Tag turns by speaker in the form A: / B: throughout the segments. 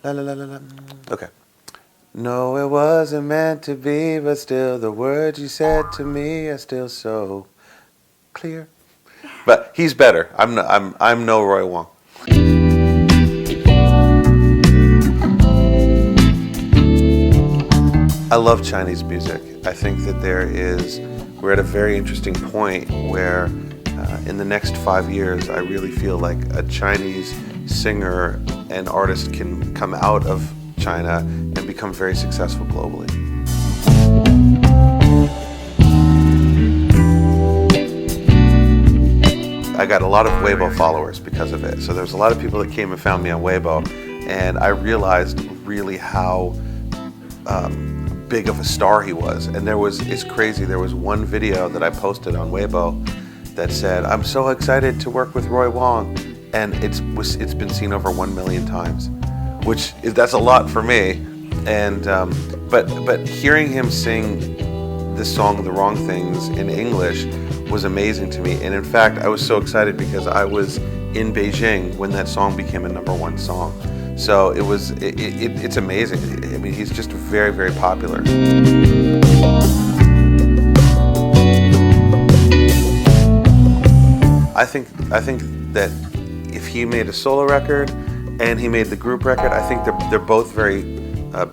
A: La la la la la. Okay. No, it wasn't meant to be, but still the words you said to me are still so clear. But he's better. I'm no Roy Wang. I love Chinese music. I think that we're at a very interesting point where in the next 5 years, I really feel like a Chinese singer and artist can come out of China and become very successful globally. I got a lot of Weibo followers because of it. So there's a lot of people that came and found me on Weibo, and I realized really how big of a star he was. And it's crazy, there was one video that I posted on Weibo that said, "I'm so excited to work with Roy Wang," and it's been seen over 1 million times, that's a lot for me. And but hearing him sing this song, "The Wrong Things," in English was amazing to me. And in fact, I was so excited because I was in Beijing when that song became a #1 song. So it's amazing. I mean, he's just very, very popular. I think that if he made a solo record and he made the group record, I think they're both very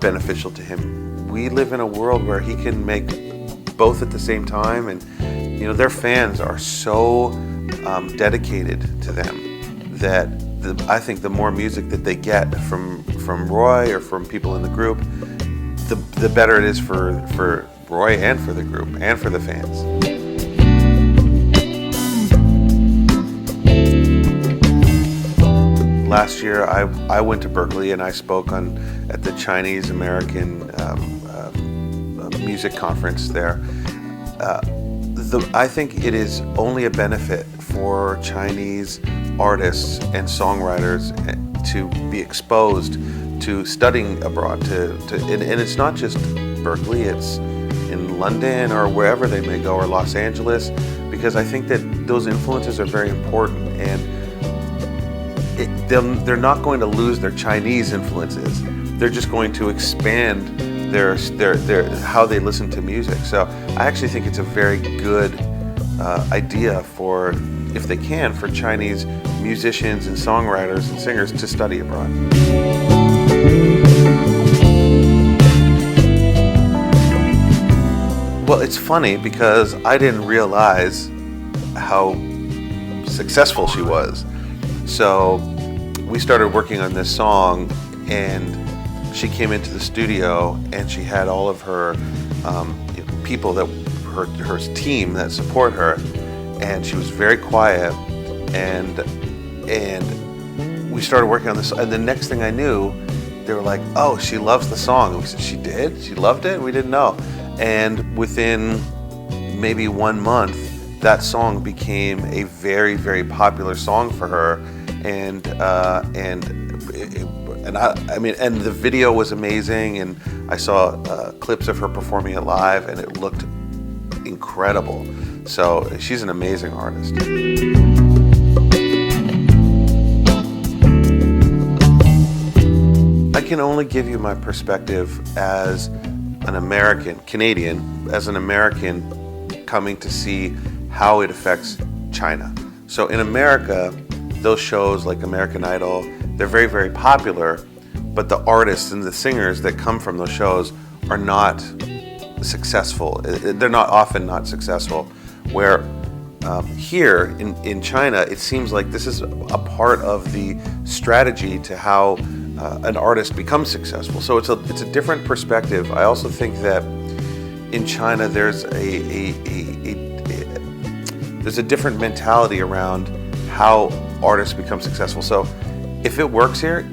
A: beneficial to him. We live in a world where he can make both at the same time, and their fans are so dedicated to them that I think the more music that they get from Roy or from people in the group, the better it is for Roy and for the group and for the fans. Last year, I went to Berkeley and I spoke at the Chinese American music conference there. I think it is only a benefit for Chinese artists and songwriters to be exposed to studying abroad. And it's not just Berkeley; it's in London or wherever they may go, or Los Angeles, because I think that those influences are very important, and they're not going to lose their Chinese influences. They're just going to expand their how they listen to music. So I actually think it's a very good idea for, if they can, for Chinese musicians and songwriters and singers to study abroad. Well, it's funny because I didn't realize how successful she was. So we started working on this song, and she came into the studio and she had all of her people her team that support her, and she was very quiet, and we started working on this, and the next thing I knew, they were like, "Oh, she loves the song." And we said, "She did? She loved it?" We didn't know. And within maybe 1 month, that song became a very, very popular song for her, and the video was amazing, and I saw clips of her performing it live, and it looked incredible. So she's an amazing artist. I can only give you my perspective as an Canadian, as an American coming to see how it affects China. So in America, those shows like American Idol, they're very, very popular, but the artists and the singers that come from those shows are not successful. They're often not successful. Where here in China, it seems like this is a part of the strategy to how an artist becomes successful. So it's a different perspective. I also think that in China there's a different mentality around how artists become successful. So if it works here,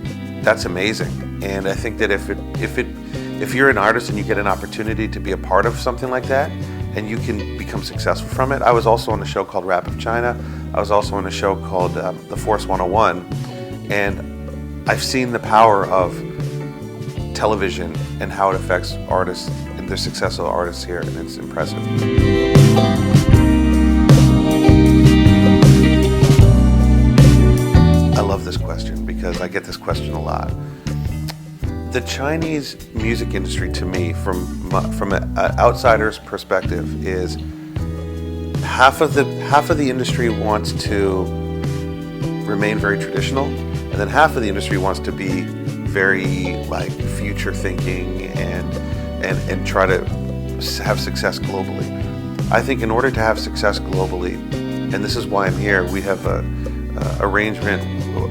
A: that's amazing. And I think that if you're an artist and you get an opportunity to be a part of something like that, and you can become successful from it. I was also on a show called Rap of China. I was also on a show called The Force 101. And I've seen the power of television and how it affects artists and the successful artists here, and it's impressive. I love this question because I get this question a lot. The Chinese music industry, to me, from an outsider's perspective, is half of the industry wants to remain very traditional, and then half of the industry wants to be very like future thinking and try to have success globally. I think in order to have success globally, and this is why I'm here, we have a arrangement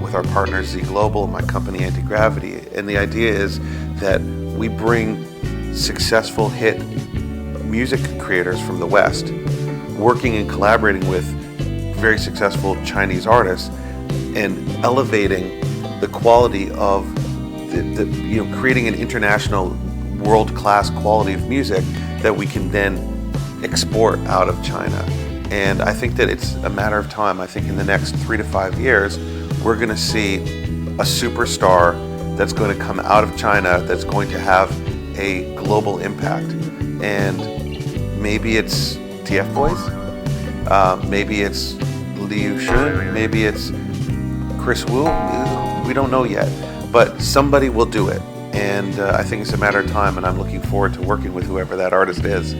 A: with our partner Z Global, my company Anti-Gravity, and the idea is that we bring successful hit music creators from the West, working and collaborating with very successful Chinese artists, and elevating the quality of creating an international world-class quality of music that we can then export out of China. And I think that it's a matter of time. I think in the next 3 to 5 years, we're going to see a superstar that's going to come out of China that's going to have a global impact. And maybe it's TF Boys, maybe it's Liu Shun, maybe it's Chris Wu. We don't know yet, but somebody will do it. And I think it's a matter of time, and I'm looking forward to working with whoever that artist is.